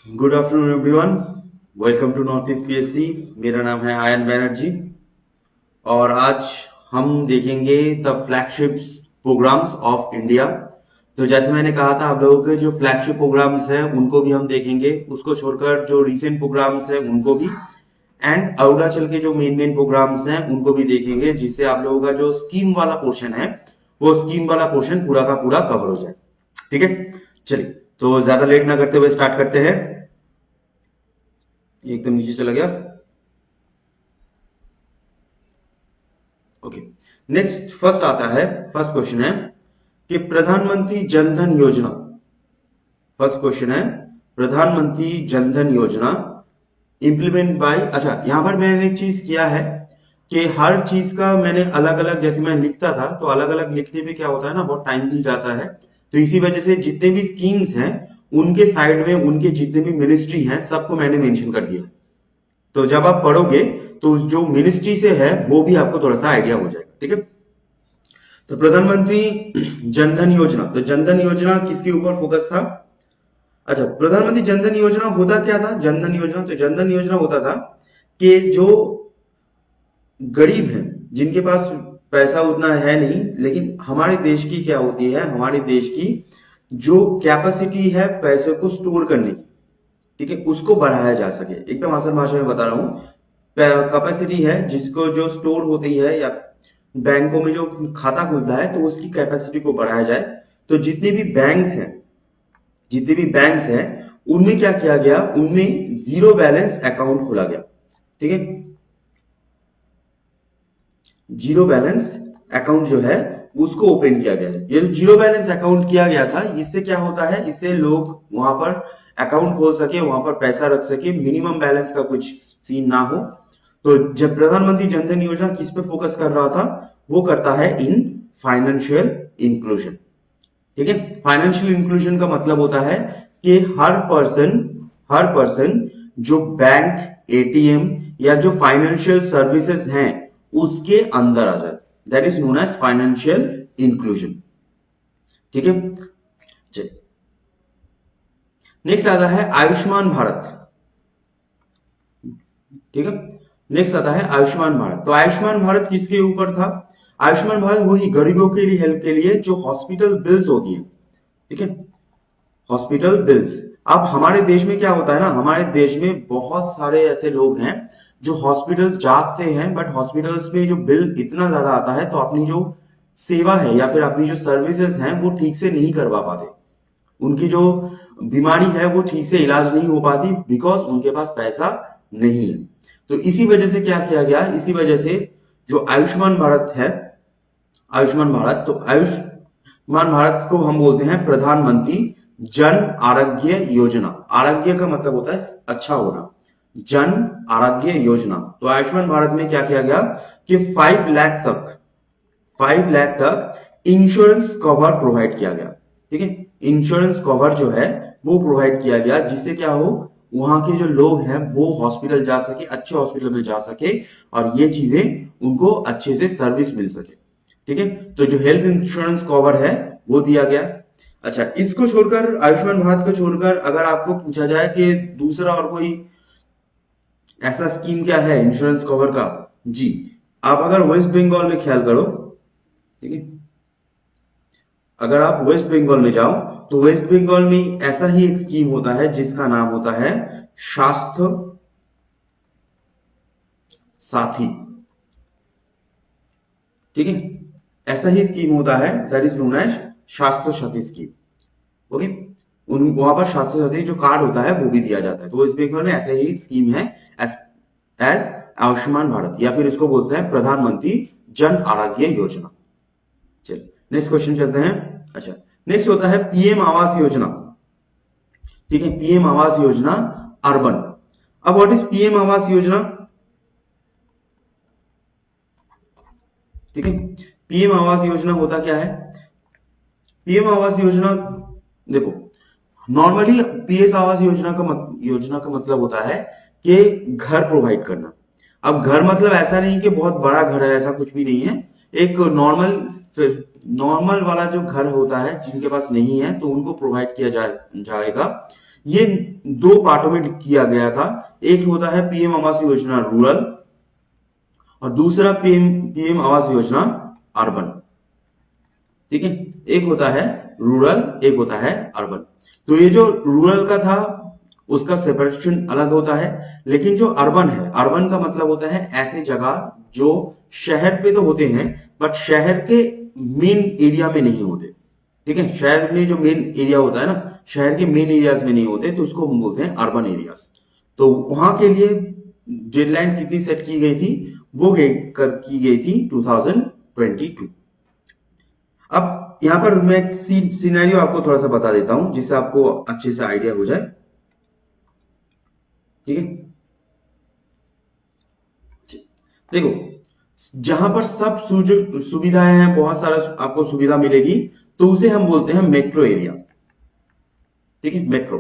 Good afternoon everyone. Welcome to north east PSC. मेरा नाम है आयन बैनर्जी और आज हम देखेंगे the flagship programs of India. तो जैसे मैंने कहा था, आप लोगों के जो फ्लैगशिप प्रोग्राम्स हैं उनको भी हम देखेंगे, उसको छोड़कर जो रीसेंट प्रोग्राम्स हैं उनको भी, एंड अरुणाचल के जो मेन मेन प्रोग्राम्स हैं उनको भी देखेंगे, जिससे आप लोगों का जो स्कीम वाला पोर्शन है वो स्कीम वाला पोर्शन पूरा का पूरा कवर हो जाए। ठीक है, चलिए तो ज्यादा लेट ना करते हुए स्टार्ट करते हैं। एकदम नीचे चला गया। ओके, नेक्स्ट फर्स्ट आता है, फर्स्ट क्वेश्चन है कि प्रधानमंत्री जनधन योजना। फर्स्ट क्वेश्चन है प्रधानमंत्री जनधन योजना इंप्लीमेंट बाय। अच्छा, यहां पर मैंने एक चीज किया है कि हर चीज का मैंने अलग अलग, जैसे मैं लिखता था तो अलग अलग लिखने में क्या होता है ना, बहुत टाइम भी जाता है। तो इसी वजह से जितने भी स्कीम्स हैं उनके साइड में उनके जितने भी मिनिस्ट्री हैं सबको मैंने मेंशन कर दिया। तो जब आप पढ़ोगे तो जो मिनिस्ट्री से है वो भी आपको थोड़ा सा आइडिया हो जाएगा। ठीक है, तो प्रधानमंत्री जनधन योजना, तो जनधन योजना किसके ऊपर फोकस था? अच्छा, प्रधानमंत्री जनधन योजना होता क्या था? जनधन योजना, तो जनधन योजना होता था कि जो गरीब हैं, जिनके पास पैसा उतना है नहीं, लेकिन हमारे देश की क्या होती है, हमारे देश की जो कैपेसिटी है पैसे को स्टोर करने की, ठीक है, उसको बढ़ाया जा सके। एकदम आसान भाषा में बता रहा हूं, कैपेसिटी है जिसको जो स्टोर होती है या बैंकों में जो खाता खुलता है तो उसकी कैपेसिटी को बढ़ाया जाए। तो जितने भी बैंक्स हैं उनमें क्या किया गया, उनमें जीरो बैलेंस अकाउंट खोला गया। ठीक है, जीरो बैलेंस अकाउंट जो है उसको ओपन किया गया है। ये जो जीरो बैलेंस अकाउंट किया गया था, इससे क्या होता है, इससे लोग वहां पर अकाउंट खोल सके, वहां पर पैसा रख सके, मिनिमम बैलेंस का कुछ सीन ना हो। तो जब प्रधानमंत्री जनधन योजना किस पे फोकस कर रहा था, वो करता है इन फाइनेंशियल इंक्लूजन। ठीक है, फाइनेंशियल इंक्लूजन का मतलब होता है कि हर पर्सन जो बैंक, एटीएम या जो फाइनेंशियल सर्विसेज हैं उसके अंदर आ जाए, that is known as financial inclusion. ठीक है, चलिए नेक्स्ट आता है आयुष्मान भारत। ठीक है, नेक्स्ट आता है आयुष्मान भारत। तो आयुष्मान भारत किसके ऊपर था? आयुष्मान भारत वही गरीबों के लिए, हेल्प के लिए, जो हॉस्पिटल बिल्स होती है। ठीक है, हॉस्पिटल बिल्स। अब हमारे देश में क्या होता है ना, हमारे देश में बहुत सारे ऐसे लोग हैं जो हॉस्पिटल्स जाते हैं, बट हॉस्पिटल्स में जो बिल इतना ज्यादा आता है तो अपनी जो सेवा है या फिर अपनी जो सर्विसेज हैं वो ठीक से नहीं करवा पाते। उनकी जो बीमारी है वो ठीक से इलाज नहीं हो पाती, बिकॉज उनके पास पैसा नहीं है। तो इसी वजह से क्या किया गया, इसी वजह से जो आयुष्मान भारत है, आयुष्मान भारत, तो आयुष्मान भारत को हम बोलते हैं प्रधानमंत्री जन आरोग्य योजना। आरोग्य का मतलब होता है अच्छा होना, जन आरोग्य योजना। तो आयुष्मान भारत में क्या किया गया कि 5 लाख तक इंश्योरेंस कवर प्रोवाइड किया गया। ठीक है, इंश्योरेंस कवर जो है वो प्रोवाइड किया गया, जिससे क्या हो, वहां के जो लोग हैं वो हॉस्पिटल जा सके, अच्छे हॉस्पिटल में जा सके और ये चीजें उनको अच्छे से सर्विस मिल सके। ठीक है, तो जो हेल्थ इंश्योरेंस कवर है वो दिया गया। अच्छा, इसको छोड़कर, आयुष्मान भारत को छोड़कर अगर आपको पूछा जाए कि दूसरा और कोई ऐसा स्कीम क्या है इंश्योरेंस कवर का, जी, आप अगर वेस्ट बंगाल में ख्याल करो, ठीक है, अगर आप वेस्ट बंगाल में जाओ तो वेस्ट बंगाल में ऐसा ही एक स्कीम होता है जिसका नाम होता है स्वास्थ्य साथी। ठीक है, ऐसा ही स्कीम होता है, दैट इज नोन एज स्वास्थ्य साथी स्कीम। ओके, उन वहां पर स्वास्थ्य साथी जो कार्ड होता है वो भी दिया जाता है। तो वेस्ट बंगाल में ऐसा ही स्कीम है, एज एज आयुष्मान भारत, या फिर इसको बोलते हैं प्रधानमंत्री जन आरोग्य योजना। चलिए नेक्स्ट क्वेश्चन चलते हैं। अच्छा, नेक्स्ट होता है पीएम आवास योजना। ठीक है, पीएम आवास योजना अर्बन। अब what is PM Awas Yojana? ठीक है, पीएम आवास योजना होता क्या है? पीएम आवास योजना, देखो, नॉर्मली पीएस आवास योजना का मतलब होता है कि घर प्रोवाइड करना। अब घर मतलब ऐसा नहीं कि बहुत बड़ा घर है, ऐसा कुछ भी नहीं है। एक नॉर्मल वाला जो घर होता है, जिनके पास नहीं है तो उनको प्रोवाइड किया जाएगा। ये दो पार्टों में किया गया था। एक होता है पीएम आवास योजना रूरल और दूसरा पीएम आवास योजना अर्बन। ठीक है, एक होता है रूरल, एक होता है अर्बन। तो ये जो रूरल का था उसका सेपरेशन अलग होता है, लेकिन जो अर्बन है, अर्बन का मतलब होता है ऐसे जगह जो शहर पे तो होते हैं बट शहर के मेन एरिया में नहीं होते। ठीक है, शहर में जो मेन एरिया होता है ना, शहर के मेन एरियाज में नहीं होते, तो उसको हम बोलते हैं अर्बन एरियाज। तो वहां के लिए डेडलाइन कितनी सेट की गई थी, वो की गई थी 2022। अब यहां पर मैं एक सिनेरियो आपको थोड़ा सा बता देता हूं जिससे आपको अच्छे से आइडिया हो जाए। ठीक है, देखो जहां पर सब सुविधाएं हैं, बहुत सारा आपको सुविधा मिलेगी, तो उसे हम बोलते हैं मेट्रो एरिया। ठीक है, मेट्रो।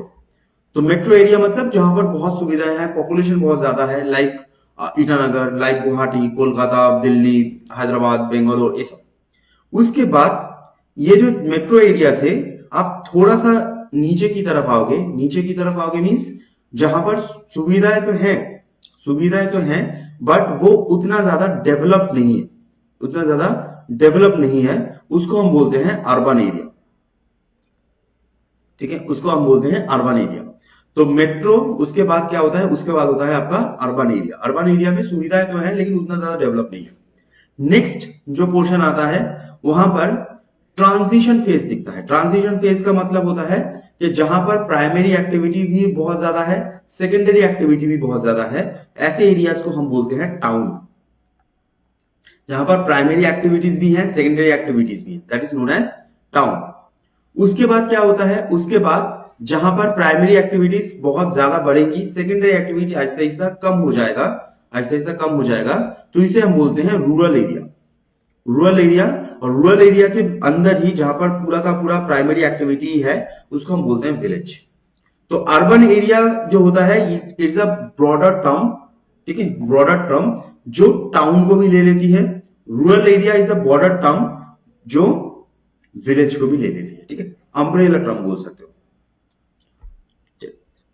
तो मेट्रो एरिया मतलब जहां पर बहुत सुविधाएं हैं, पॉपुलेशन बहुत ज्यादा है, लाइक ईटानगर, लाइक गुवाहाटी, कोलकाता, दिल्ली, हैदराबाद, बेंगलोर, ये सब। उसके बाद ये जो मेट्रो एरिया से आप थोड़ा सा नीचे की तरफ आओगे, नीचे की तरफ आओगे मीन्स जहां पर सुविधाएं तो हैं, सुविधाएं तो हैं बट वो उतना ज्यादा डेवलप नहीं है, उतना ज्यादा डेवलप नहीं है, उसको हम बोलते हैं अर्बन एरिया। ठीक है, उसको हम बोलते हैं अर्बन एरिया। तो मेट्रो, उसके बाद क्या होता है, उसके बाद होता है आपका अर्बन एरिया। अर्बन एरिया में सुविधाएं तो है लेकिन उतना ज्यादा डेवलप नहीं है। नेक्स्ट जो पोर्शन आता है वहां पर ट्रांजिशन फेज दिखता है। ट्रांजिशन फेज का मतलब होता है कि जहां पर प्राइमरी एक्टिविटी भी बहुत ज्यादा है, सेकेंडरी एक्टिविटी भी बहुत ज्यादा है, ऐसे एरियाज को हम बोलते हैं टाउन। जहां पर प्राइमरी एक्टिविटीज भी हैं, सेकेंडरी एक्टिविटीज भी हैं, that is known as town. उसके बाद क्या होता है, उसके बाद जहां पर प्राइमरी एक्टिविटीज बहुत ज्यादा बढ़ेंगी, सेकेंडरी एक्टिविटी आहिस्ता आहिस्ता कम हो जाएगा, आहिस्ता आहिस्ता कम हो जाएगा, तो इसे हम बोलते हैं रूरल एरिया। रूरल एरिया, और रूरल एरिया के अंदर ही जहां पर पूरा का पूरा प्राइमरी एक्टिविटी है उसको हम बोलते हैं विलेज। तो अर्बन एरिया जो होता है इट्स अ ब्रॉडर टर्म। ठीक है, ब्रॉडर टर्म जो टाउन को भी ले लेती है। Rural area is a border term जो विलेज को भी ले लेती है। ठीक है, अम्ब्रेला टर्म बोल सकते हो।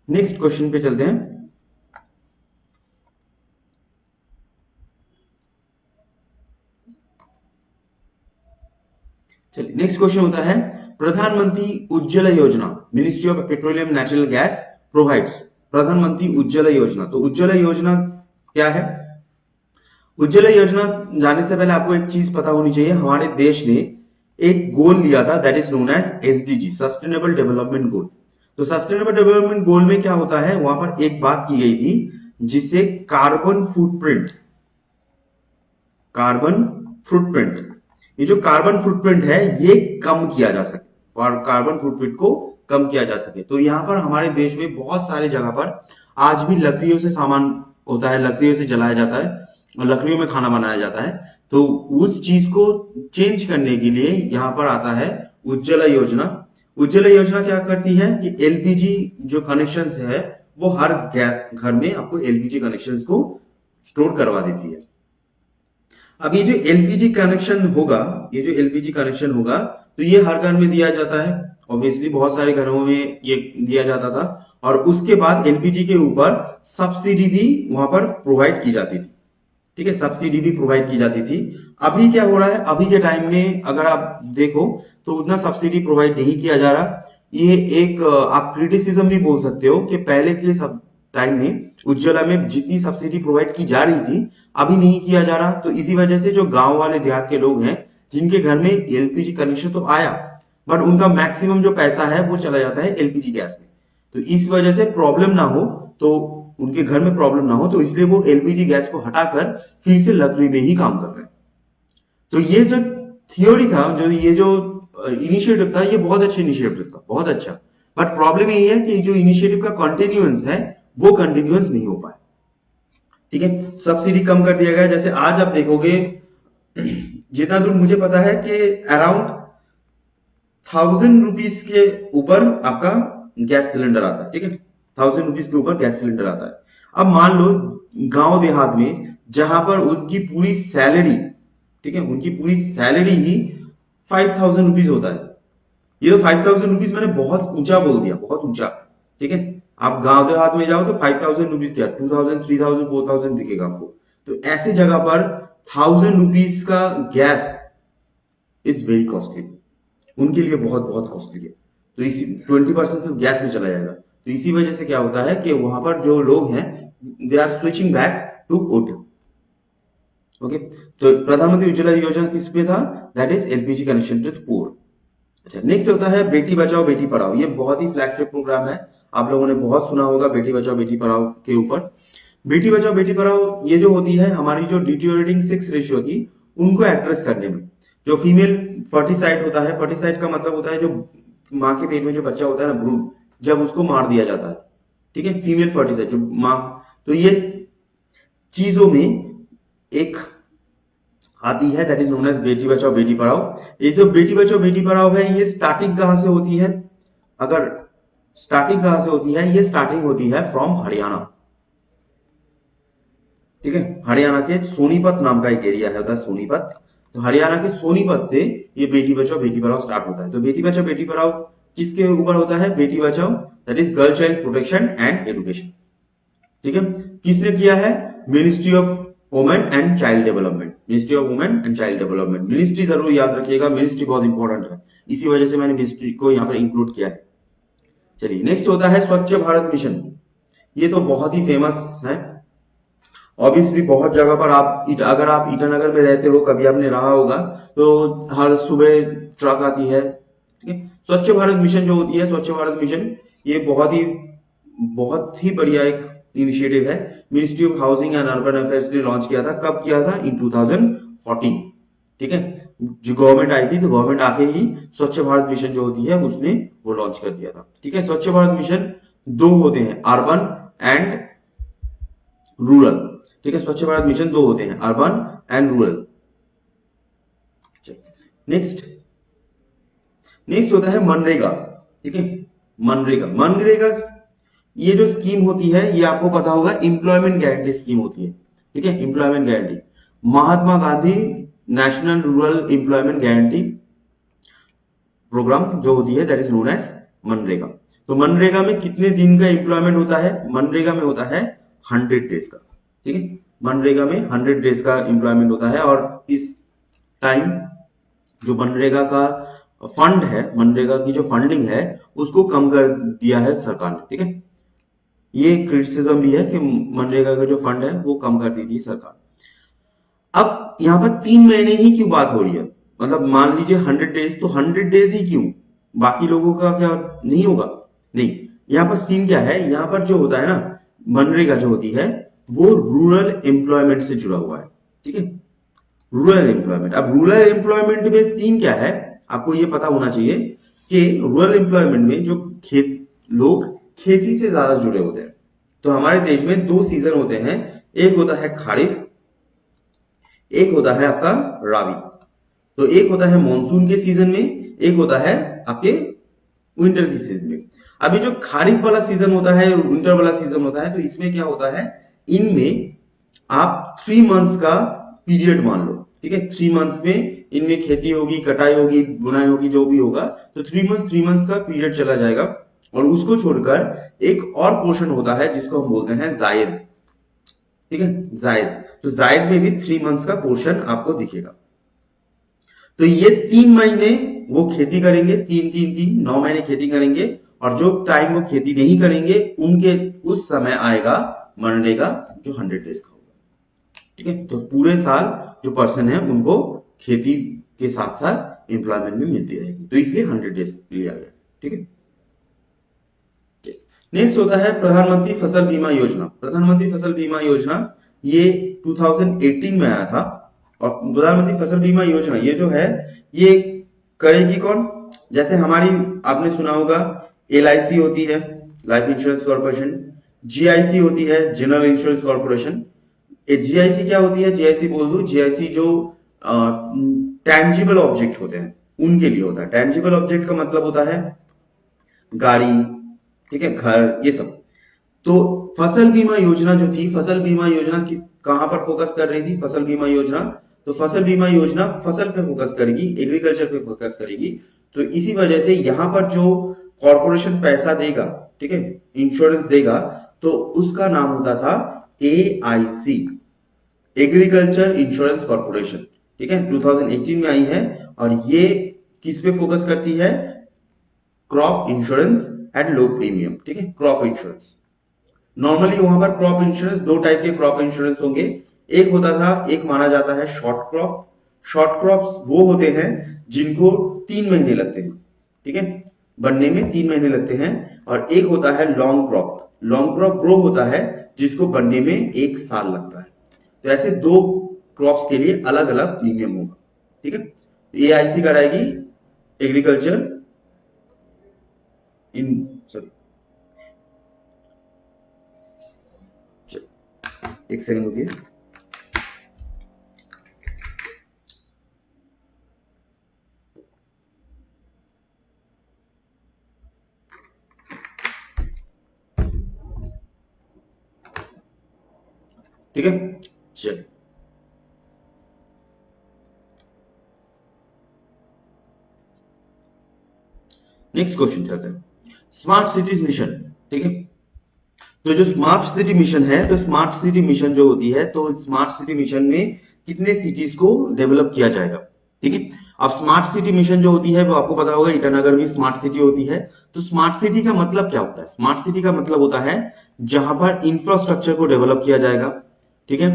नेक्स्ट क्वेश्चन पे चलते हैं। चलिए, नेक्स्ट क्वेश्चन होता है प्रधानमंत्री उज्ज्वला योजना, ministry of petroleum natural gas provides. प्रधानमंत्री उज्ज्वला योजना, तो उज्ज्वला योजना क्या है? उज्ज्वला योजना जानने से पहले आपको एक चीज पता होनी चाहिए, हमारे देश ने एक गोल लिया था, that is known as SDG, sustainable development goal. तो सस्टेनेबल डेवलपमेंट गोल में क्या होता है, वहां पर एक बात की गई थी जिससे कार्बन फुटप्रिंट, कार्बन फुटप्रिंट, ये जो कार्बन फुटप्रिंट है ये कम किया जा सके, और कार्बन फुटप्रिंट को कम किया जा सके। तो यहां पर हमारे देश में बहुत सारे जगह पर आज भी लकड़ियों से सामान होता है, लकड़ियों से जलाया जाता है और लकड़ियों में खाना बनाया जाता है। तो उस चीज को चेंज करने के लिए यहां पर आता है उज्ज्वला योजना। उज्ज्वला योजना क्या करती है कि एलपीजी जो कनेक्शन है वो हर घर में आपको एलपीजी कनेक्शन को स्टोर करवा देती है। अब ये जो एलपीजी कनेक्शन होगा, ये जो एलपीजी कनेक्शन होगा तो ये हर घर में दिया जाता है, ऑब्वियसली बहुत सारे घरों में ये दिया जाता था, और उसके बाद एलपीजी के ऊपर सब्सिडी भी वहां पर प्रोवाइड की जाती थी। ठीक है, सब्सिडी भी प्रोवाइड की जाती थी। अभी क्या हो रहा है, अभी के टाइम में अगर आप देखो तो उतना सब्सिडी प्रोवाइड नहीं किया जा रहा। ये एक आप क्रिटिसिज्म भी बोल सकते हो कि पहले के सब टाइम में उज्ज्वला में जितनी सब्सिडी प्रोवाइड की जा रही थी अभी नहीं किया जा रहा। तो इसी वजह से जो गांव वाले देहात के लोग हैं जिनके घर में एलपीजी कनेक्शन तो आया बट उनका मैक्सिमम जो पैसा है वो चला जाता है एलपीजी गैस में। तो इस वजह से प्रॉब्लम ना हो, तो उनके घर में प्रॉब्लम ना हो, तो इसलिए वो एलपीजी गैस को हटाकर फिर से लकड़ी में ही काम कर रहे हैं। तो ये जो थियोरी था, जो ये जो इनिशिएटिव था, ये बहुत अच्छा इनिशिएटिव था, बहुत अच्छा। बट प्रॉब्लम यही है कि जो इनिशिएटिव का कंटिन्यूएंस है वो कंटिन्यूएंस नहीं हो पाया। ठीक है, सब्सिडी कम कर दिया गया। जैसे आज आप देखोगे, जितना दूर मुझे पता है कि अराउंड 1000 रुपीज के ऊपर आपका गैस सिलेंडर आता है। ठीक है, 1000 रुपीज के ऊपर गैस सिलेंडर आता है। अब मान लो गांव देहात में जहां पर उनकी पूरी सैलरी, ठीक है, उनकी पूरी सैलरी ही 5000 रुपीज होता है। ये तो 5000 रुपीज मैंने बहुत ऊंचा बोल दिया, बहुत ऊंचा। ठीक है। आप गांव देहात में जाओ तो 5,000 रुपीज क्या 2,000 3,000 4,000 दिखेगा आपको। तो ऐसी जगह पर 1,000 रुपीज का गैस इज वेरी कॉस्टली, उनके लिए बहुत बहुत कॉस्टली है। तो इसी 20% सिर्फ गैस में चला जाएगा। तो इसी वजह से क्या होता है कि वहां पर जो लोग हैं they are switching back to wood. Okay, तो प्रधानमंत्री उज्ज्वला योजना किस पे था, that is LPG connection to poor. अच्छा, नेक्स्ट होता है बेटी बचाओ बेटी पढ़ाओ। ये बहुत ही फ्लैगशिप प्रोग्राम है, आप लोगों ने बहुत सुना होगा बेटी बचाओ बेटी पढ़ाओ के ऊपर। बेटी बचाओ बेटी पढ़ाओ ये जो होती है हमारी जो डिटीरियोरेटिंग सेक्स रेशियो थी उनको एड्रेस करने में। जो फीमेल फर्टिसाइड होता है, फर्टिसाइड का मतलब होता है जो माँ के पेट में जो बच्चा होता है ना भ्रूण, जब उसको मार दिया जाता है, ठीक है, फीमेल फर्टिसाइड जो माँ। तो ये चीजों में एक आती है that is known as Beti Bachao Beti Padhao. ये जो बेटी बचाओ बेटी पढ़ाओ है ये स्टार्टिंग कहां से होती है, अगर स्टार्टिंग कहां से होती है, ये स्टार्टिंग होती है फ्रॉम हरियाणा। ठीक है, हरियाणा के सोनीपत नाम का एक एरिया है होता है सोनीपत। तो हरियाणा के सोनीपत से ये बेटी बचाओ बेटी पढ़ाओ स्टार्ट होता है। तो बेटी बचाओ बेटी पढ़ाओ किसके ऊपर होता है, Beti Bachao that is girl child protection and education. ठीक है, किसने किया है, ministry of women and child development. Ministry of women and child development, ministry जरूर याद रखिएगा, मिनिस्ट्री बहुत इंपॉर्टेंट है, इसी वजह से मैंने मिनिस्ट्री को यहाँ पर इंक्लूड किया है। चलिए नेक्स्ट होता है स्वच्छ भारत मिशन। ये तो बहुत ही फेमस है, ऑब्वियसली बहुत जगह पर आप अगर आप ईटानगर में रहते हो, कभी आपने रहा होगा तो हर सुबह ट्रक आती है। ठीक है, स्वच्छ भारत मिशन जो होती है, स्वच्छ भारत मिशन ये बहुत ही बढ़िया एक इनिशिएटिव है। Ministry of housing and urban affairs ने लॉन्च किया था, कब किया था, इन 2014। ठीक है, जो गवर्नमेंट आई थी तो गवर्नमेंट आके ही स्वच्छ भारत मिशन जो होती है उसने वो लॉन्च कर दिया था। ठीक है, स्वच्छ भारत मिशन दो होते हैं, अर्बन एंड रूरल। ठीक है, स्वच्छ भारत मिशन दो होते हैं, अर्बन एंड रूरल। नेक्स्ट होता है मनरेगा। ठीक है, मनरेगा ये जो स्कीम होती है ये आपको पता होगा एम्प्लॉयमेंट गारंटी स्कीम होती है। ठीक है, employment guarantee, Mahatma Gandhi national rural employment guarantee programme जो होती है दैट इज नोन एज मनरेगा। तो मनरेगा में कितने दिन का एम्प्लॉयमेंट होता है, मनरेगा में होता है 100 डेज का। ठीक है, मनरेगा में 100 डेज का एम्प्लॉयमेंट होता है। और इस टाइम जो मनरेगा का फंड है, मनरेगा की जो फंडिंग है उसको कम कर दिया है सरकार ने। ठीक है, ये क्रिटिसिज्म भी है कि मनरेगा का जो फंड है वो कम कर दी थी सरकार। अब यहां पर 3 महीने ही क्यों बात हो रही है, मतलब मान लीजिए 100 डेज, तो 100 डेज ही क्यों, बाकी लोगों का क्या नहीं होगा, नहीं। यहां पर सीन क्या है, यहां पर जो होता है ना मनरेगा जो होती है वो रूरल एम्प्लॉयमेंट से जुड़ा हुआ है। ठीक है, रूरल एम्प्लॉयमेंट। अब रूरल एम्प्लॉयमेंट में सीन क्या है, आपको ये पता होना चाहिए कि रूरल एम्प्लॉयमेंट में जो लोग खेती से ज्यादा जुड़े होते हैं। तो हमारे देश में 2 सीजन होते हैं, एक होता है खारिफ, एक होता है आपका राबी। तो एक होता है मॉनसून के सीजन में, एक होता है आपके विंटर के सीजन में। अभी जो खारिफ वाला सीजन होता है, विंटर वाला सीजन होता है, तो इसमें क्या होता है, इनमें आप 3 मंथ्स का पीरियड मान लो। ठीक है, 3 मंथ्स में इनमें खेती होगी, कटाई होगी, बुनाई होगी, जो भी होगा, तो 3 मंथ्स का पीरियड चला जाएगा। और उसको छोड़कर एक और पोर्शन होता है जिसको हम बोलते हैं जायद। ठीक है, जायद। तो जायद में भी 3 मंथ्स का पोर्शन आपको दिखेगा। तो ये 3 महीने वो खेती करेंगे, 9 महीने खेती करेंगे। और जो टाइम वो खेती नहीं करेंगे उनके उस समय आएगा मनरेगा जो 100 डेज का होगा। ठीक है, तो पूरे साल जो पर्सन है उनको खेती के साथ साथ एम्प्लॉयमेंट भी मिलती रहेगी, तो इसलिए 100 डेज लिया गया। ठीक है, नेक्स्ट होता है प्रधानमंत्री फसल बीमा योजना। प्रधानमंत्री फसल बीमा योजना ये 2018 में आया था। और प्रधानमंत्री फसल बीमा योजना ये जो है ये करेगी कौन, जैसे हमारी आपने सुना होगा LIC होती है, लाइफ इंश्योरेंस कॉर्पोरेशन, GIC होती है, जनरल इंश्योरेंस कॉर्पोरेशन। GIC क्या होती है, GIC बोल दो, GIC जो टेंजिबल ऑब्जेक्ट होते हैं उनके लिए होता है। टेंजिबल ऑब्जेक्ट का मतलब होता है गाड़ी, ठीक है, घर, ये सब। तो फसल बीमा योजना जो थी, फसल बीमा योजना कहां पर फोकस कर रही थी, फसल बीमा योजना, तो फसल बीमा योजना फसल पे फोकस करेगी, एग्रीकल्चर पे फोकस करेगी। तो इसी वजह से यहां पर जो कॉर्पोरेशन पैसा देगा, ठीक है, इंश्योरेंस देगा तो उसका नाम होता था AIC, एग्रीकल्चर इंश्योरेंस कॉर्पोरेशन। ठीक है, 2018 में आई है और ये किस पे फोकस करती है? Crop insurance at low premium. ठीक है, क्रॉप इंश्योरेंस। नॉर्मली वहां पर क्रॉप इंश्योरेंस, दो टाइप के क्रॉप इंश्योरेंस होंगे। एक होता था, एक माना जाता है शॉर्ट क्रॉप। शॉर्ट क्रॉप्स वो होते हैं जिनको 3 महीने लगते हैं, ठीक है, बनने में 3 महीने लगते हैं। और एक होता है लॉन्ग क्रॉप। लॉन्ग क्रॉप वो होता है जिसको बनने में 1 साल लगता है। तो ऐसे दो क्रॉप्स के लिए अलग अलग प्रीमियम होगा। ठीक है, AIC कराएगी एग्रीकल्चर इन सॉरी, एक सेकंड रुकिए। ठीक है, चलिए नेक्स्ट क्वेश्चन चलते हैं। Smart cities mission. ठीक है, तो जो स्मार्ट सिटी मिशन है, तो स्मार्ट सिटी मिशन जो होती है, तो स्मार्ट सिटी मिशन में कितने सिटीज को डेवलप किया जाएगा? ठीक है, अब स्मार्ट सिटी मिशन जो होती है वो आपको पता होगा, ईटानगर भी स्मार्ट सिटी होती है। तो स्मार्ट सिटी का मतलब क्या होता है? स्मार्ट सिटी का मतलब होता है जहां पर इंफ्रास्ट्रक्चर को डेवलप किया जाएगा। ठीक है,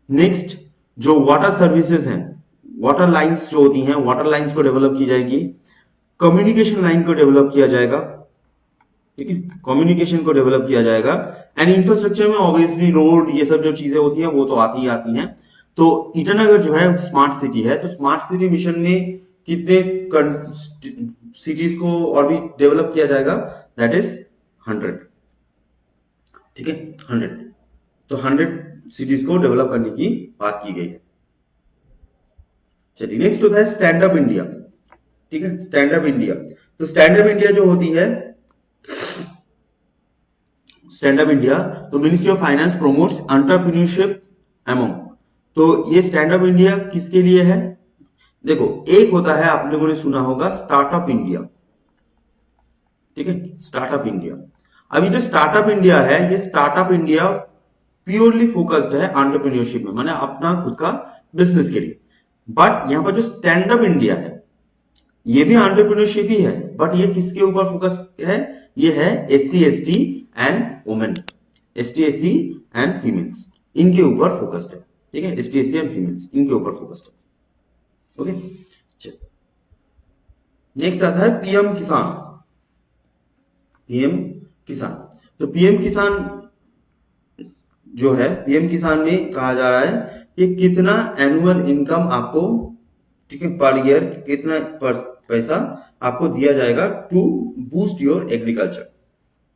नेक्स्ट जो वाटर सर्विसेज हैं, वाटर लाइंस जो होती हैं, वाटर लाइंस को डेवलप की जाएगी। कम्युनिकेशन लाइन को डेवलप किया जाएगा। ठीक है, कम्युनिकेशन को डेवलप किया जाएगा। एंड इंफ्रास्ट्रक्चर में ऑब्वियसली रोड, ये सब जो चीजें होती हैं वो तो आती ही आती हैं। तो ईटानगर जो है स्मार्ट सिटी है, तो स्मार्ट सिटी मिशन में कितने सिटीज को और भी डेवलप किया जाएगा? That is 100। ठीक है, 100। तो 100 सिटीज को डेवलप करने की बात की गई है। चलिए नेक्स्ट होता है स्टैंड अप इंडिया। ठीक है, स्टैंड अप इंडिया। तो स्टैंड अप इंडिया जो होती है, स्टैंड अप इंडिया, तो ministry of finance promotes entrepreneurship among. तो ये स्टैंड अप इंडिया किसके लिए है? देखो, एक होता है, आप लोगों ने सुना होगा स्टार्टअप इंडिया। ठीक है, स्टार्टअप इंडिया। अभी जो स्टार्टअप इंडिया है, ये स्टार्टअप इंडिया प्योरली फोकस्ड है एंटरप्रेन्योरशिप में, माने अपना खुद का बिजनेस के लिए। बट यहां पर जो स्टैंड अप इंडिया है, ये भी एंटरप्रेन्योरशिप ही है, बट ये किसके ऊपर फोकस है? ये है SC ST and women, ST SC and females, इनके ऊपर फोकस्ड है। ठीक है, ST SC एंड फीमेल्स इनके ऊपर फोकस्ड है। ओके, चलिए नेक्स्ट आता है PM किसान। PM किसान, तो PM किसान जो है, PM किसान में कहा जा रहा है कि कितना एनुअल इनकम आपको, ठीक है, पर ईयर कितना पैसा आपको दिया जाएगा टू बूस्ट योर एग्रीकल्चर।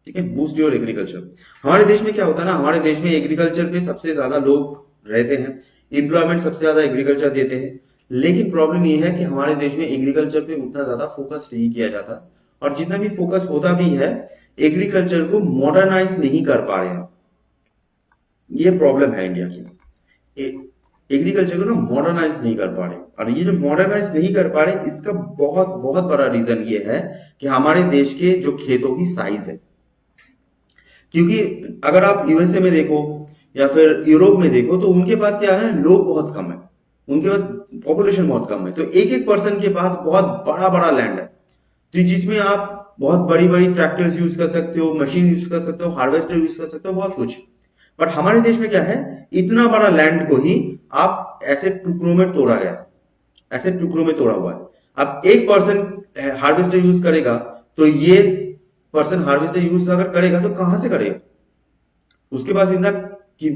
ठीक है, बूस्ट योर एग्रीकल्चर। हमारे देश में क्या होता है ना, हमारे देश में एग्रीकल्चर पे सबसे ज्यादा लोग रहते हैं, एम्प्लॉयमेंट सबसे ज्यादा एग्रीकल्चर देते हैं। लेकिन प्रॉब्लम ये है कि हमारे देश में एग्रीकल्चर पे उतना ज्यादा फोकस नहीं किया जाता, और जितना भी फोकस होता भी है, एग्रीकल्चर को मॉडर्नाइज नहीं कर पा रहे हैं। ये प्रॉब्लम है इंडिया की, एग्रीकल्चर को ना मॉडर्नाइज नहीं कर पा रहे। और ये जो मॉडर्नाइज नहीं कर पा रहे, इसका बहुत बहुत बड़ा रीजन ये है कि हमारे देश के जो खेतों की साइज है। क्योंकि अगर आप USA में देखो या फिर यूरोप में देखो, तो उनके पास क्या है, लोग बहुत कम है, उनके पास पॉपुलेशन बहुत कम है। तो एक एक पर्सन के पास बहुत बड़ा बड़ा लैंड है, तो जिसमें आप बहुत बड़ी बड़ी ट्रैक्टर्स यूज कर सकते हो, मशीन यूज कर सकते हो, हार्वेस्टर यूज कर सकते हो, बहुत कुछ। बट हमारे देश में क्या है, इतना बड़ा लैंड को ही आप ऐसे टुकड़ों में तोड़ा गया, ऐसे टुकड़ों में तोड़ा हुआ है। अब एक पर्सन हार्वेस्टर यूज करेगा, तो ये पर्सन हार्वेस्टर यूज अगर करेगा तो कहां से करेगा? उसके पास इतना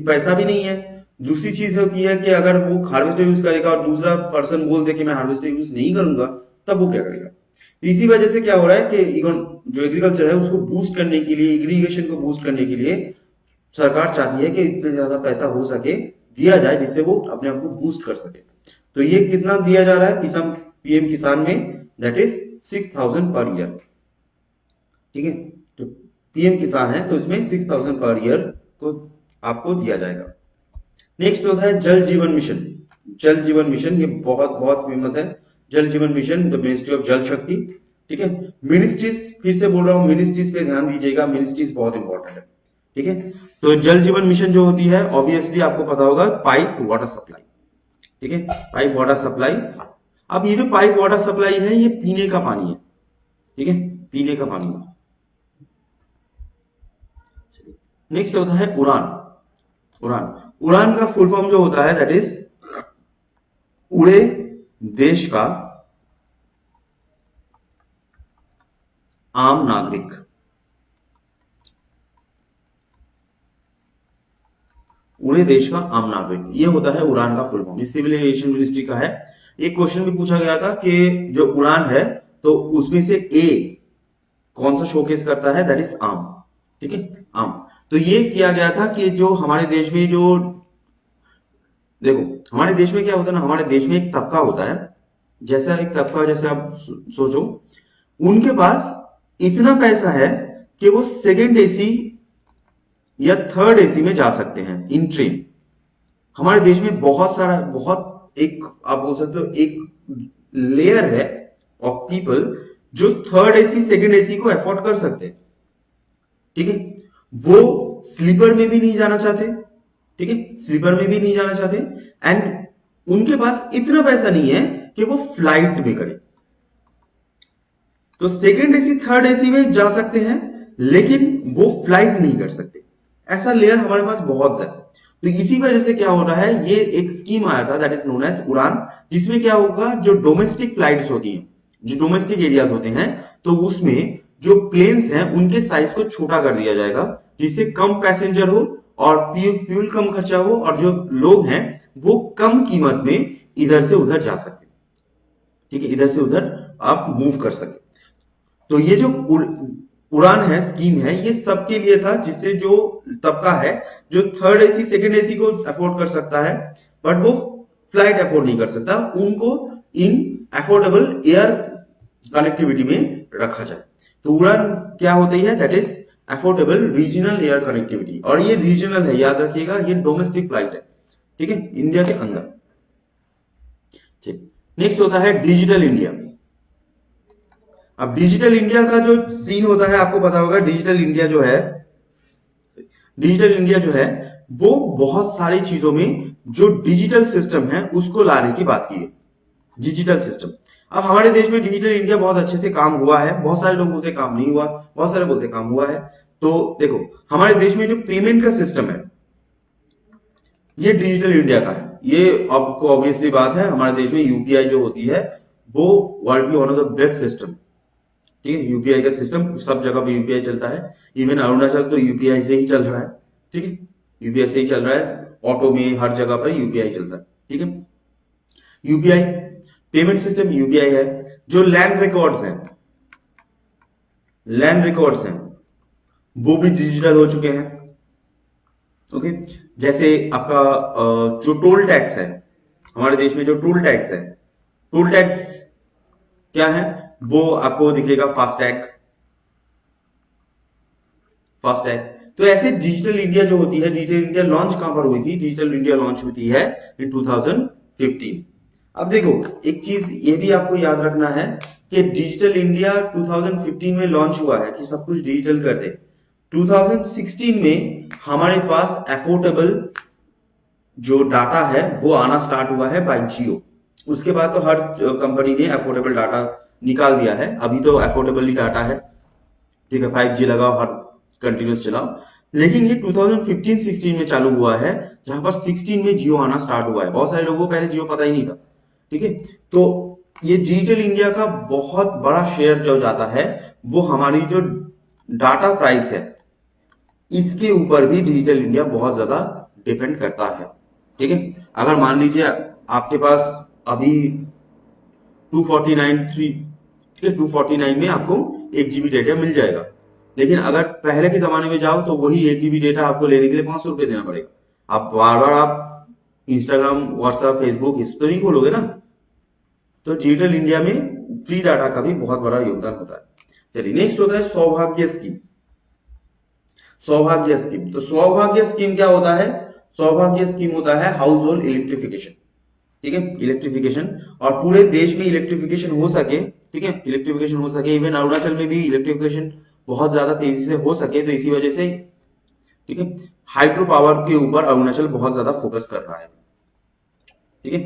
पैसा भी नहीं है। दूसरी चीज होती है कि अगर वो हार्वेस्टर यूज करेगा और दूसरा पर्सन बोल दे कि मैं हार्वेस्टर यूज नहीं करूंगा, तब वो क्या करेगा? इसी वजह से क्या हो रहा है कि जो एग्रीकल्चर है उसको बूस्ट करने के लिए, इरिगेशन को बूस्ट करने के लिए सरकार चाहती है कि इतने ज्यादा पैसा हो सके दिया जाए, जिससे वो अपने आप को बूस्ट कर सके। तो ये कितना दिया जा रहा है PM किसान में? That is 6000 per year. ठीक है, तो PM किसान है तो इसमें 6000 पर ईयर को आपको दिया जाएगा। नेक्स्ट होता है जल जीवन मिशन। जल जीवन मिशन ये बहुत बहुत फेमस है। जल जीवन मिशन द मिनिस्ट्री ऑफ जल शक्ति। ठीक है। मिनिस्ट्रीज, फिर से बोल रहा हूं, मिनिस्ट्रीज पे ध्यान दीजिएगा, मिनिस्ट्रीज बहुत इंपॉर्टेंट है, ठीक है। तो जल जीवन मिशन जो होती है, ऑब्वियसली आपको पता होगा, पाइप वाटर सप्लाई, ठीक है, पाइप वाटर सप्लाई। अब ये जो पाइप वाटर सप्लाई है, ये पीने का पानी है, ठीक है, पीने का पानी है। नेक्स्ट होता है उड़ान। उड़ान, उड़ान का फुल फॉर्म जो होता है, दैट इज उड़े देश का आम नागरिक। उड़े देश का आम नागरिक, ये होता है उड़ान का फुल फॉर्म। ये सिविल एविएशन मिनिस्ट्री का है। एक क्वेश्चन भी पूछा गया था कि जो उड़ान है, तो उसमें से ए कौन सा शोकेस करता है, दैट इज आम, ठीक है, आम। तो ये किया गया था कि जो हमारे देश में जो, देखो हमारे देश में क्या होता है ना, हमारे देश में एक तबका होता है, जैसा एक तबका, जैसे आप सोचो, उनके पास इतना पैसा है कि वो सेकेंड एसी या थर्ड एसी में जा सकते हैं इन ट्रेन। हमारे देश में बहुत सारा, बहुत एक, आप बोल सकते हो एक लेयर है ऑफ पीपल जो थर्ड एसी सेकेंड एसी को अफोर्ड कर सकते हैं, ठीक है। वो स्लीपर में भी नहीं जाना चाहते, ठीक है, स्लीपर में भी नहीं जाना चाहते, एंड उनके पास इतना पैसा नहीं है कि वो फ्लाइट में करें। तो सेकेंड एसी थर्ड एसी में जा सकते हैं, लेकिन वो फ्लाइट नहीं कर सकते। ऐसा लेयर हमारे पास बहुत है। तो इसी वजह से क्या हो रहा है, ये एक स्कीम आया था, दैट इज नोन एज उड़ान, जिसमें क्या होगा, जो डोमेस्टिक फ्लाइट्स होती हैं, जो डोमेस्टिक एरियाज होते हैं, तो उसमें जो प्लेन्स हैं उनके साइज को छोटा कर दिया जाएगा, जिससे कम पैसेंजर हो और फ्यूल कम खर्चा हो, और जो लोग हैं वो कम कीमत में इधर से उधर जा सके, ठीक है, इधर से उधर आप मूव कर सके। तो ये जो उड़ान है, स्कीम है, ये सबके लिए था, जिससे जो तबका है, जो थर्ड एसी सेकेंड एसी को अफोर्ड कर सकता है, बट वो फ्लाइट अफोर्ड नहीं कर सकता, उनको इन अफोर्डेबल एयर कनेक्टिविटी में रखा जाए। तो उड़ान क्या होती है, that is affordable regional air connectivity, और ये रीजनल है, याद रखिएगा, ये डोमेस्टिक फ्लाइट है, ठीक है, इंडिया के अंदर। ठीक, नेक्स्ट होता है डिजिटल इंडिया। अब डिजिटल इंडिया का जो सीन होता है, आपको पता होगा, डिजिटल इंडिया जो है, डिजिटल इंडिया जो है, वो बहुत सारी चीजों में जो डिजिटल सिस्टम है उसको लाने की बात की है, डिजिटल सिस्टम। अब हमारे देश में डिजिटल इंडिया बहुत अच्छे से काम हुआ है, बहुत सारे लोग बोलते काम नहीं हुआ, बहुत सारे बोलते काम हुआ है। तो देखो, हमारे देश में जो पेमेंट का सिस्टम है, ये डिजिटल इंडिया का है। ये आपको ऑब्वियसली बात है, हमारे देश में यूपीआई जो होती है, वो वर्ल्ड की one of the best system, ठीक है, यूपीआई का सिस्टम, सब जगह पे यूपीआई चलता है, इवन अरुणाचल तो यूपीआई से ही चल रहा है, ठीक है, यूपीआई से ही चल रहा है, ऑटो में हर जगह पर यूपीआई चलता है, ठीक है। यूपीआई पेमेंट सिस्टम यूपीआई है। जो लैंड रिकॉर्ड्स हैं, लैंड रिकॉर्ड्स हैं, वो भी डिजिटल हो चुके हैं, ओके। जैसे आपका जो टोल टैक्स है, हमारे देश में जो टोल टैक्स है, टोल टैक्स क्या है, वो आपको दिखेगा फास्टैग, फास्टैग। तो ऐसे डिजिटल इंडिया जो होती है, डिजिटल इंडिया लॉन्च कहां पर हुई थी, डिजिटल इंडिया लॉन्च होती है इन 2015। अब देखो, एक चीज ये भी आपको याद रखना है कि डिजिटल इंडिया 2015 में लॉन्च हुआ है कि सब कुछ डिजिटल कर दे। 2016 में हमारे पास अफोर्डेबल जो डाटा है वो आना स्टार्ट हुआ है बाय जियो। उसके बाद तो हर कंपनी ने अफोर्डेबल डाटा निकाल दिया है, अभी तो अफोर्डेबल ही डाटा है, ठीक है, 5G लगाओ, हर कंटिन्यूस चलाओ। लेकिन ये 2015-16 में चालू हुआ है, जहां पर 16 में जियो आना स्टार्ट हुआ है। बहुत सारे लोगों को पहले जियो पता ही नहीं था, ठीक है। तो ये डिजिटल इंडिया का बहुत बड़ा शेयर जो जाता है, वो हमारी जो डाटा प्राइस है, इसके ऊपर भी डिजिटल इंडिया बहुत ज्यादा डिपेंड करता है, ठीक है। अगर मान लीजिए आपके पास अभी 249 ठीक है, 249 में आपको 1 GB डेटा मिल जाएगा, लेकिन अगर पहले के जमाने में जाओ तो वही 1 GB डेटा आपको लेने के लिए 500 रुपए देना पड़ेगा। आप बार बार आप इंस्टाग्राम, व्हाट्सएप, फेसबुक इस तो नहीं खोलोगे ना। तो डिजिटल इंडिया में फ्री डाटा का भी बहुत बड़ा योगदान होता है। चलिए, नेक्स्ट होता है सौभाग्य स्कीम। सौभाग्य स्कीम, तो सौभाग्य स्कीम क्या होता है, सौभाग्य स्कीम होता है हाउस होल्ड इलेक्ट्रिफिकेशन, ठीक है, इलेक्ट्रिफिकेशन, और पूरे देश में इलेक्ट्रिफिकेशन हो सके ठीक है, इलेक्ट्रिफिकेशन हो सके, इवन अरुणाचल में भी इलेक्ट्रिफिकेशन बहुत ज्यादा तेजी से हो सके, तो इसी वजह से, ठीक है, हाइड्रो पावर के ऊपर अरुणाचल बहुत ज्यादा फोकस कर रहा है। ठीक है,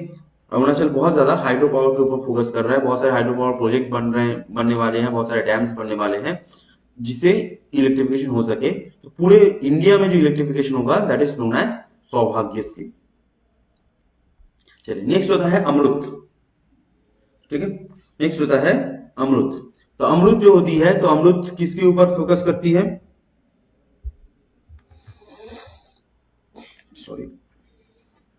अरुणाचल बहुत ज्यादा हाइड्रो पावर के ऊपर फोकस कर रहा है, बहुत सारे हाइड्रो पावर प्रोजेक्ट बनने वाले हैं, बहुत सारे डैम्स बनने वाले हैं जिससे इलेक्ट्रिफिकेशन हो सके। तो पूरे इंडिया में जो इलेक्ट्रिफिकेशन होगा दैट इज नोन एज सौभाग्य स्कीम। चलिए नेक्स्ट होता है अमृत। ठीक है, नेक्स्ट होता है अमृत। तो अमृत जो होती है, तो अमृत किसके ऊपर फोकस करती है? सॉरी,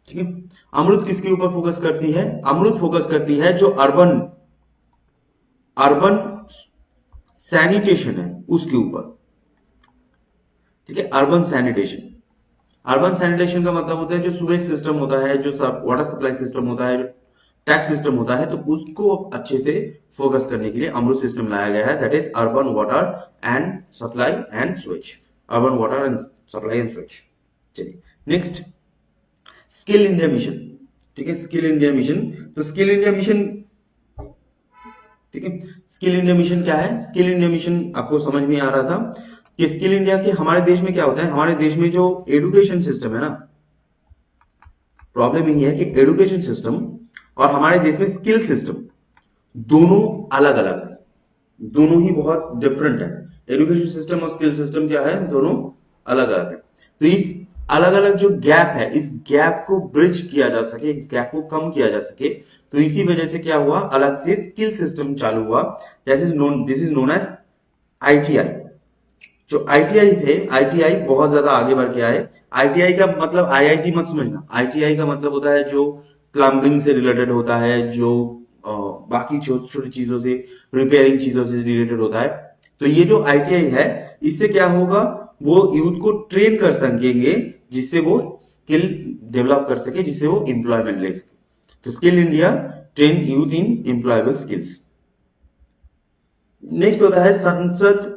ठीक है, अमृत किसके ऊपर फोकस करती है? अमृत फोकस करती है जो अर्बन अर्बन सैनिटेशन है उसके ऊपर। ठीक है, अर्बन सैनिटेशन। अर्बन सैनिटेशन का मतलब होता है जो सुवेज सिस्टम होता है, जो वाटर सप्लाई सिस्टम होता है, जो टैक्स सिस्टम होता है, तो उसको अच्छे से फोकस करने के लिए अमृत सिस्टम लाया गया है, that is urban water and supply and switch. Urban water and supply and switch. चलिए नेक्स्ट, स्किल इंडिया मिशन। ठीक है, स्किल इंडिया मिशन। तो स्किल इंडिया मिशन, ठीक है, स्किल इंडिया मिशन क्या है? स्किल इंडिया मिशन आपको समझ में आ रहा था कि स्किल इंडिया के हमारे देश में क्या होता है, हमारे देश में जो एजुकेशन सिस्टम है ना, प्रॉब्लम यही है कि एजुकेशन सिस्टम और हमारे देश में स्किल सिस्टम दोनों अलग अलग है, दोनों ही बहुत डिफरेंट है। एजुकेशन सिस्टम और स्किल सिस्टम क्या है, दोनों अलग अलग है। तो इस अलग अलग जो गैप है, इस गैप को ब्रिज किया जा सके, इस गैप को कम किया जा सके, तो इसी वजह से क्या हुआ, अलग से स्किल सिस्टम चालू हुआ, this is known as ITI. जो आईटीआई थे, आईटीआई बहुत ज्यादा आगे बढ़ के आए। आईटीआई का मतलब आईआईटी मत समझना, आईटीआई का मतलब होता है जो प्लम्बिंग से रिलेटेड होता है, जो बाकी छोटी छोटी चीजों से, रिपेयरिंग चीजों से रिलेटेड होता है। तो ये जो आईटीआई है, इससे क्या होगा, वो यूथ को ट्रेन कर सकेंगे जिससे वो स्किल डेवलप कर सके, जिससे वो एम्प्लॉयमेंट ले सके। तो skill India train youth in employable skills. Next होता है संसद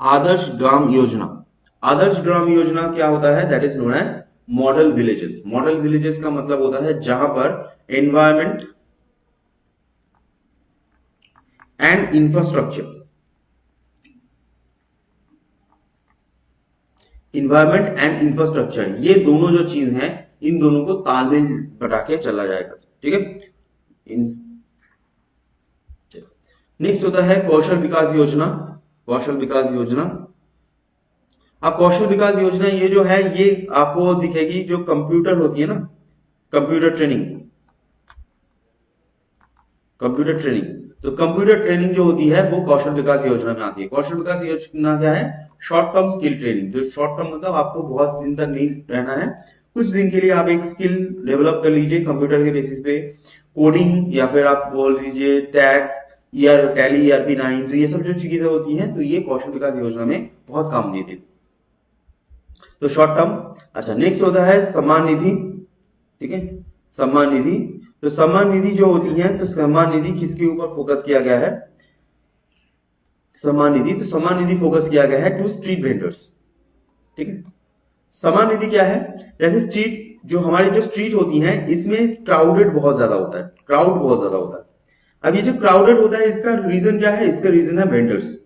आदर्श ग्राम योजना। आदर्श ग्राम योजना क्या होता है, that is known as model villages. Model villages का मतलब होता है जहां पर environment and infrastructure, environment and infrastructure, ये दोनों जो चीज हैं, इन दोनों को तालमेल बैठा के चला जाएगा। ठीक है, नेक्स्ट होता है कौशल विकास योजना। कौशल विकास योजना, अब कौशल विकास योजना ये जो है, ये आपको दिखेगी जो कंप्यूटर होती है ना, कंप्यूटर ट्रेनिंग, कंप्यूटर ट्रेनिंग। तो कंप्यूटर ट्रेनिंग जो होती है वो कौशल विकास योजना में आती है। कौशल विकास योजना क्या है, शॉर्ट टर्म स्किल ट्रेनिंग। जो शॉर्ट टर्म मतलब आपको बहुत दिन तक नहीं रहना है, कुछ दिन के लिए आप एक स्किल डेवलप कर लीजिए कंप्यूटर के बेसिस पे, कोडिंग या फिर आप बोल लीजिए टैक्स या टैली ERP9, तो ये सब जो चीजें होती हैं, तो ये कौशल विकास योजना में बहुत काम देती है। तो शॉर्ट टर्म। अच्छा, नेक्स्ट होता है सम्मान निधि। ठीक है, सम्मान निधि। तो सम्मान निधि जो होती है, तो सम्मान निधि किसके ऊपर फोकस किया गया है, सम्मान निधि, तो सम्मान निधि फोकस किया गया है टू स्ट्रीट वेंडर्स। ठीक है, सम्मान निधि क्या है, जैसे स्ट्रीट, जो हमारी जो स्ट्रीट होती हैं, इसमें क्राउडेड बहुत ज्यादा होता है, क्राउड बहुत ज्यादा होता है। अब ये जो क्राउडेड होता है, इसका रीजन क्या है, इसका रीजन है वेंडर्स।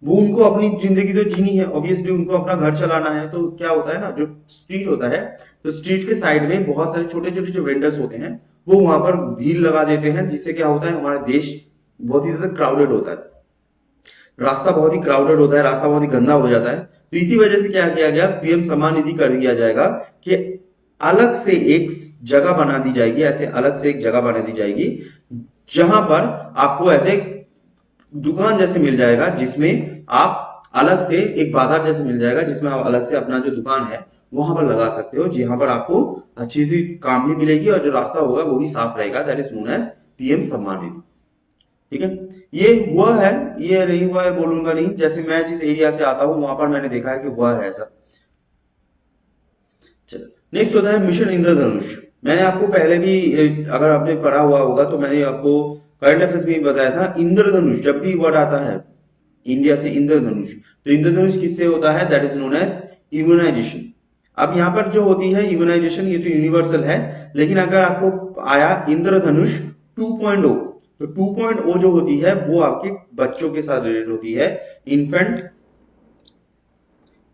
वो उनको अपनी जिंदगी तो जीनी है, ऑब्वियसली उनको अपना घर चलाना है, तो क्या होता है ना, जो स्ट्रीट होता है, तो स्ट्रीट के साइड में बहुत सारे छोटे छोटे जो वेंडर्स होते हैं, वो वहां पर भीड़ लगा देते हैं, जिससे क्या होता है, हमारा देश बहुत ही ज्यादा क्राउडेड होता है, रास्ता बहुत ही क्राउडेड होता है, रास्ता बहुत ही गंदा हो जाता है। तो इसी वजह से क्या किया गया, पीएम सम्मान निधि कर दिया जाएगा कि अलग से एक जगह बना दी जाएगी, ऐसे अलग से एक जगह बना दी जाएगी जहां पर आपको ऐसे दुकान जैसे मिल जाएगा, जिसमें आप अलग से एक बाजार जैसे मिल जाएगा, जिसमें आप अलग से अपना जो दुकान है वहां पर लगा सकते हो, जहां पर आपको अच्छी सी काम भी मिलेगी और जो रास्ता होगा वो भी साफ रहेगा, that is known as PM Samman Nidhi. ठीक है, ये हुआ है, ये नहीं हुआ है बोलूंगा नहीं, जैसे मैं जिस एरिया से आता हूं वहां पर मैंने देखा है कि हुआ है ऐसा। चलो नेक्स्ट होता है मिशन इंद्रधनुष। मैंने आपको पहले भी, अगर आपने पढ़ा हुआ होगा तो मैंने आपको करंट अफेयर्स में भी बताया था, इंद्रधनुष जब भी वर्ड आता है इंडिया से, इंद्रधनुष, तो इंद्रधनुष किससे होता है, that is known as immunisation. अब यहाँ पर जो होती है इम्यूनाइजेशन, ये तो यूनिवर्सल है, लेकिन अगर आपको आया इंद्रधनुष 2.0, तो 2.0 जो होती है वो आपके बच्चों के साथ रिलेटेड होती है, इन्फेंट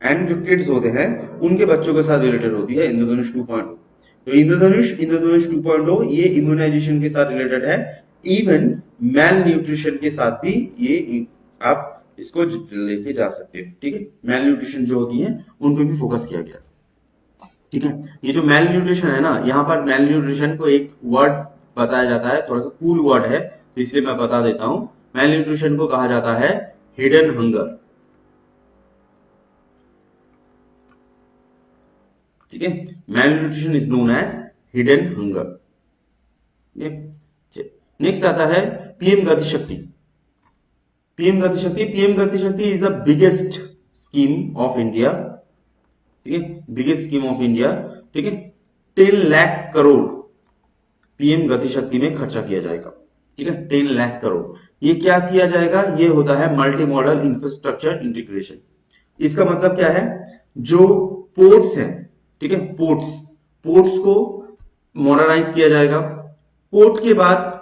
एंड जो किड्स होते हैं उनके बच्चों के साथ रिलेटेड होती है इंद्रधनुष 2.0। तो इंद्रधनुष 2.0 ये इम्यूनाइजेशन के साथ रिलेटेड है, इवन मैल न्यूट्रिशन के साथ भी ये आप इसको लेके जा सकते हो। ठीक है, मैल न्यूट्रिशन जो होती है उन पे भी फोकस किया गया। ठीक है, ये जो मैल न्यूट्रिशन है ना, यहाँ पर मैल न्यूट्रिशन को एक वर्ड बताया जाता है, थोड़ा सा कूल वर्ड है तो इसलिए मैं बता देता हूं। मैल न्यूट्रिशन को कहा जाता है हिडन हंगर। ठीक है, malnutrition is known as hidden hunger. Next आता है PM Gati Shakti. PM Gati Shakti is the biggest scheme of India. ठीक है, बिगेस्ट स्कीम ऑफ इंडिया। ठीक है, 10 लाख करोड़ पीएम गति शक्ति में खर्चा किया जाएगा। ठीक है, 10 लाख करोड़। ये क्या किया जाएगा, ये होता है मल्टी मॉडल इंफ्रास्ट्रक्चर इंटीग्रेशन। इसका मतलब क्या है, जो पोर्ट्स हैं, ठीक है, पोर्ट्स को मॉडर्नाइज किया जाएगा। पोर्ट के बाद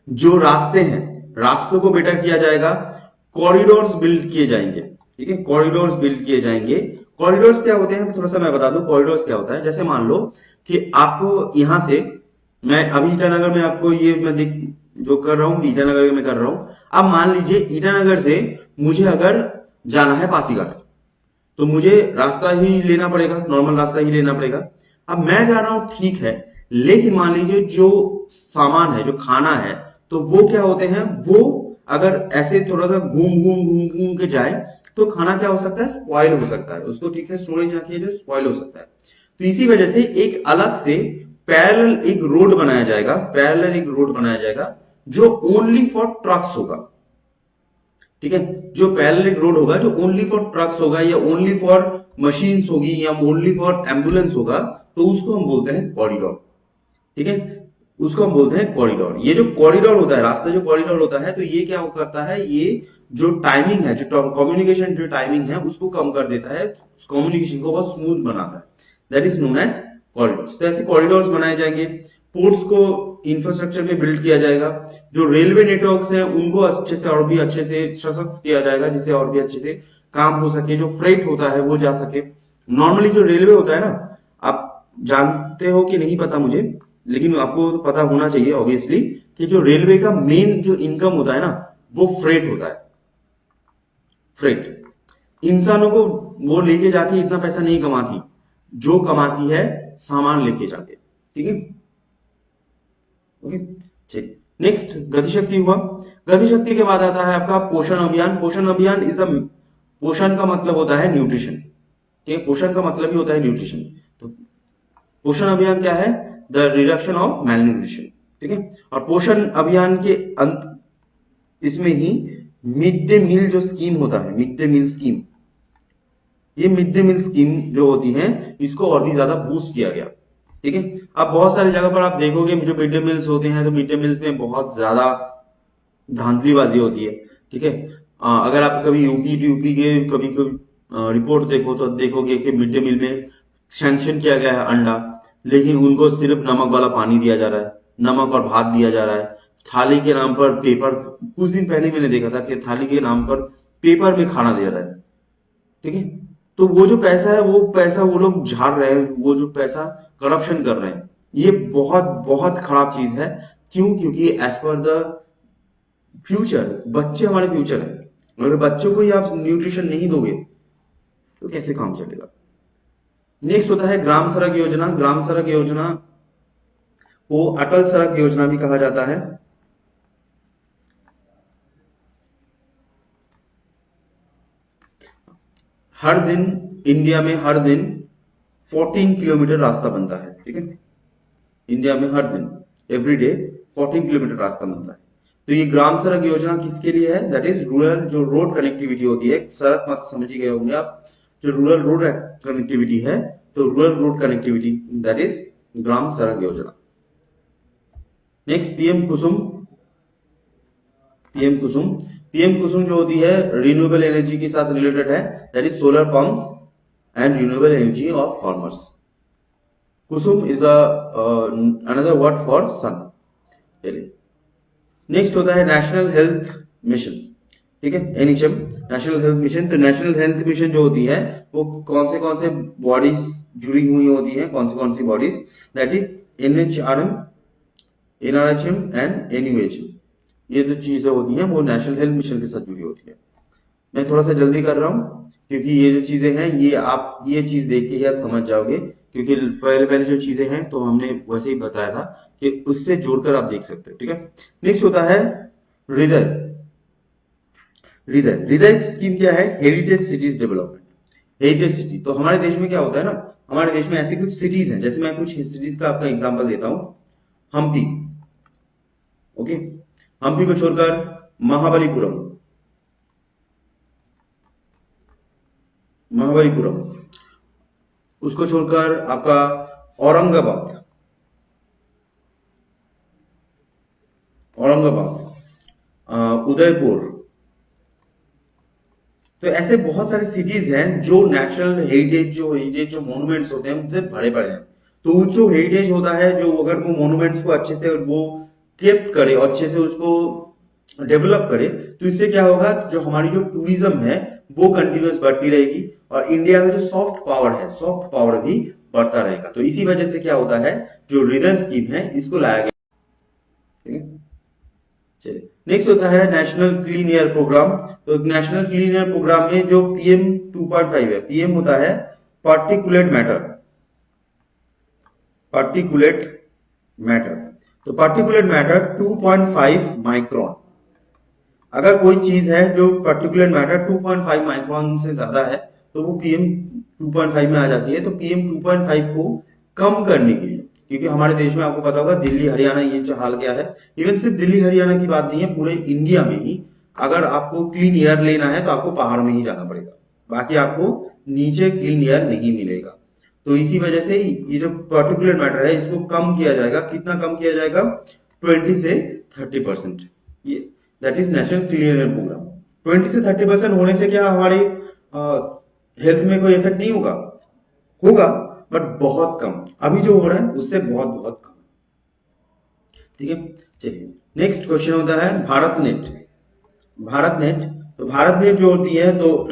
जो रास्ते हैं, रास्तों को बेटर किया जाएगा। कॉरिडोर्स बिल्ड किए जाएंगे। ठीक है, कॉरिडोर्स बिल्ड किए जाएंगे। कॉरिडोर्स क्या होते हैं, थोड़ा सा मैं बता दूं कॉरिडोर्स क्या होता है। जैसे मान लो कि आपको यहां से, मैं अभी ईटानगर में आपको ये मैं जो कर रहा हूं ईटानगर में कर रहा हूं। अब मान लीजिए ईटानगर से मुझे अगर जाना है पासीघाट, तो मुझे रास्ता ही लेना पड़ेगा, नॉर्मल रास्ता ही लेना पड़ेगा। अब मैं जा रहा हूं, ठीक है, लेकिन मान लीजिए जो सामान है, जो खाना है, तो वो क्या होते हैं, वो अगर ऐसे थोड़ा सा घूम के जाए तो खाना क्या हो सकता है, स्पॉइल हो सकता है। उसको ठीक से स्टोरेज रखिए तो स्पॉइल हो सकता है। तो इसी वजह से एक अलग से पैरेलल एक रोड बनाया जाएगा, जो ओनली फॉर ट्रक्स होगा। ठीक है, जो पैरेलल एक रोड होगा जो ओनली फॉर ट्रक्स होगा, या ओनली फॉर मशीन्स होगी, या ओनली फॉर एम्बुलेंस होगा, तो उसको हम बोलते हैं कॉरिडोर। ठीक है, उसको हम बोलते हैं कॉरिडोर। ये जो कॉरिडोर होता है, रास्ता जो कॉरिडोर होता है, तो ये क्या करता है, ये जो टाइमिंग है, जो कम्युनिकेशन जो टाइमिंग है उसको कम कर देता है, कम्युनिकेशन को बहुत स्मूथ बनाता है। That is known as corridors. तो ऐसे कॉरिडोर्स बनाए जाएंगे। पोर्ट्स को इंफ्रास्ट्रक्चर में बिल्ड किया जाएगा। जो रेलवे नेटवर्क्स हैं उनको अच्छे से और भी अच्छे से सशक्त किया जाएगा, जिससे और भी अच्छे से काम हो सके। जो फ्रेट होता है वो जा सके। नॉर्मली जो रेलवे होता है ना, आप जानते हो कि नहीं पता मुझे, लेकिन आपको तो पता होना चाहिए ऑब्वियसली, कि जो रेलवे का मेन जो इनकम होता है ना, वो फ्रेट होता है। फ्रेट इंसानों को वो लेके जाके इतना पैसा नहीं कमाती, जो कमाती है सामान लेके जाके। ठीक है, ओके, ठीक। नेक्स्ट गतिशक्ति हुआ। गतिशक्ति के बाद आता है आपका पोषण अभियान। पोषण अभियान इज पोषण का मतलब होता है न्यूट्रिशन। ठीक है, पोषण का मतलब ही होता है न्यूट्रिशन। तो पोषण अभियान क्या है, the reduction of malnutrition. ठीक है, और पोषण अभियान के अंत इसमें ही मिड डे मील जो स्कीम होता है, मिड डे मील स्कीम, ये मिड डे मील स्कीम जो होती है, इसको और भी ज्यादा बूस्ट किया गया। ठीक है, अब बहुत सारी जगह पर आप देखोगे जो मिड डे मील्स होते हैं, तो मिड डे मील्स में बहुत ज्यादा धांधलीबाजी होती है। ठीक है, अगर आप कभी यूपी के कभी रिपोर्ट देखो तो देखोगे कि मिड डे मील में सैंक्शन किया गया है अंडा, लेकिन उनको सिर्फ नमक वाला पानी दिया जा रहा है, नमक और भात दिया जा रहा है। थाली के नाम पर पेपर, कुछ दिन पहले मैंने देखा था कि थाली के नाम पर पेपर में खाना दे रहा है। ठीक है, तो वो जो पैसा है, वो पैसा वो लोग झाड़ रहे हैं, वो जो पैसा करप्शन कर रहे हैं। ये बहुत बहुत खराब चीज है। क्यों? क्योंकि एज पर द फ्यूचर, बच्चे हमारे फ्यूचर है। अगर बच्चों को ही आप न्यूट्रिशन नहीं दोगे तो कैसे काम चलेगा। नेक्स्ट होता है ग्राम सड़क योजना। ग्राम सड़क योजना को अटल सड़क योजना भी कहा जाता है। हर दिन इंडिया में हर दिन 14 किलोमीटर रास्ता बनता है। ठीक है, इंडिया में हर दिन एवरी डे 14 किलोमीटर रास्ता बनता है। तो ये ग्राम सड़क योजना किसके लिए है, दैट इज रूरल जो रोड कनेक्टिविटी होती है। सड़क मत समझ ही गए होंगे आप, जो रूरल रोड कनेक्टिविटी है, तो rural road connectivity that is Gram Sadak Yojana. Next PM Kusum. PM Kusum, PM Kusum जो होती है रिन्यूएबल एनर्जी के साथ रिलेटेड है, that is solar pumps and renewable energy of farmers. Kusum is another word for sun. चलिए नेक्स्ट होता है नेशनल हेल्थ मिशन, ठीक है, एनएचएम, नेशनल हेल्थ मिशन। तो नेशनल हेल्थ मिशन जो होती है वो कौन से बॉडीज जुड़ी हुई होती है, कौन सी bodies, that is NHRM, NRHM and NUHM. ये जो चीजें होती हैं वो नेशनल हेल्थ मिशन के साथ जुड़ी होती है। मैं थोड़ा सा जल्दी कर रहा हूँ क्योंकि ये जो चीजें हैं ये आप ये चीज देख के ही आप समझ जाओगे, क्योंकि पहले पहले जो चीजें हैं तो हमने वैसे ही बताया था कि उससे जोड़कर आप देख सकते हो, ठीक है। नेक्स्ट होता है हृदय। हृदय हृदय स्कीम क्या है, heritage cities development, heritage city. तो हमारे देश में क्या होता है ना, हमारे देश में ऐसी कुछ सिटीज हैं, जैसे मैं कुछ सिटीज का आपका एग्जांपल देता हूं। हम्पी, ओके, हम्पी को छोड़कर महाबलीपुरम, महाबलीपुरम, उसको छोड़कर आपका औरंगाबाद, औरंगाबाद, उदयपुर। तो ऐसे बहुत सारे सिटीज हैं जो नेशनल हेरिटेज जो मॉन्यूमेंट्स होते हैं उनसे भरे पड़े हैं। तो जो हेरिटेज होता है, जो अगर वो मॉन्यूमेंट्स को अच्छे से वो कीप करे और अच्छे से उसको डेवलप करे, तो इससे क्या होगा, जो हमारी जो टूरिज्म है वो कंटिन्यूस बढ़ती रहेगी और इंडिया का जो सॉफ्ट पावर है, सॉफ्ट पावर भी बढ़ता रहेगा। तो इसी वजह से क्या होता है, जो हृदय स्कीम है इसको लाया गया, ठीक है। चलिए, नेक्स्ट होता है नेशनल क्लीन एयर प्रोग्राम। तो नेशनल क्लीन एयर प्रोग्राम में जो पीएम 2.5 है, पीएम होता है पार्टिकुलेट मैटर, पार्टिकुलेट मैटर। तो पार्टिकुलेट मैटर 2.5 माइक्रोन। अगर कोई चीज है जो पार्टिकुलेट मैटर 2.5 माइक्रोन से ज्यादा है तो वो पीएम 2.5 में आ जाती है। तो पीएम 2.5 को कम करने के लिए, क्योंकि हमारे देश में आपको पता होगा दिल्ली हरियाणा ये जो हाल क्या है, इवन सिर्फ दिल्ली हरियाणा की बात नहीं है, पूरे इंडिया में ही अगर आपको क्लीन एयर लेना है तो आपको पहाड़ में ही जाना पड़ेगा, बाकी आपको नीचे क्लीन एयर नहीं मिलेगा। तो इसी वजह से ये जो पार्टिकुलेट मैटर है इसको कम किया जाएगा। कितना कम किया जाएगा, 20 से 30%। ये that is national clean air programme. 20 से 30% होने से क्या हमारे हेल्थ में कोई इफेक्ट नहीं होगा, होगा बट बहुत कम, अभी जो हो रहा है उससे बहुत बहुत कम, ठीक है। चलिए, नेक्स्ट क्वेश्चन होता है भारत नेट। भारत नेट, तो भारत नेट जो होती है तो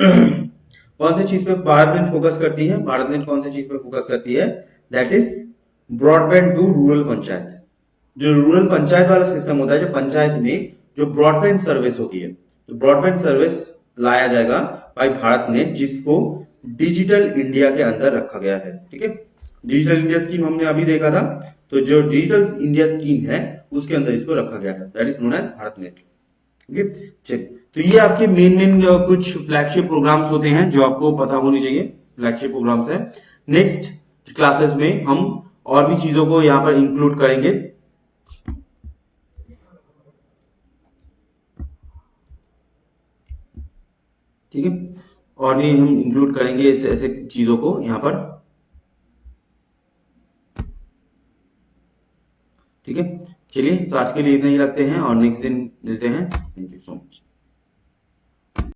कौन सी चीज पे भारत नेट फोकस करती है, भारत नेट कौन सी चीज पे फोकस करती है, that is broadband to rural panchayat. जो रूरल पंचायत वाला सिस्टम होता है, जो पंचायत में जो ब्रॉडबैंड सर्विस होती है, तो ब्रॉडबैंड सर्विस लाया जाएगा बाय भारत नेट, जिसको डिजिटल इंडिया के अंदर रखा गया है, ठीक है। डिजिटल इंडिया स्कीम हमने अभी देखा था, तो जो डिजिटल इंडिया स्कीम है उसके अंदर इसको रखा गया है, that is known as Bharat net, ठीक है। चलिए, तो ये आपके मेन कुछ फ्लैगशिप प्रोग्राम्स होते हैं जो आपको पता होनी चाहिए, फ्लैगशिप प्रोग्राम्स है। नेक्स्ट क्लासेस में हम और भी चीजों को यहाँ पर इंक्लूड करेंगे, ठीक है, और भी हम इंक्लूड करेंगे ऐसे ऐसे चीजों को यहाँ पर, ठीक है। चलिए, तो आज के लिए इतना ही रखते हैं और नेक्स्ट दिन मिलते हैं। Thank you so much.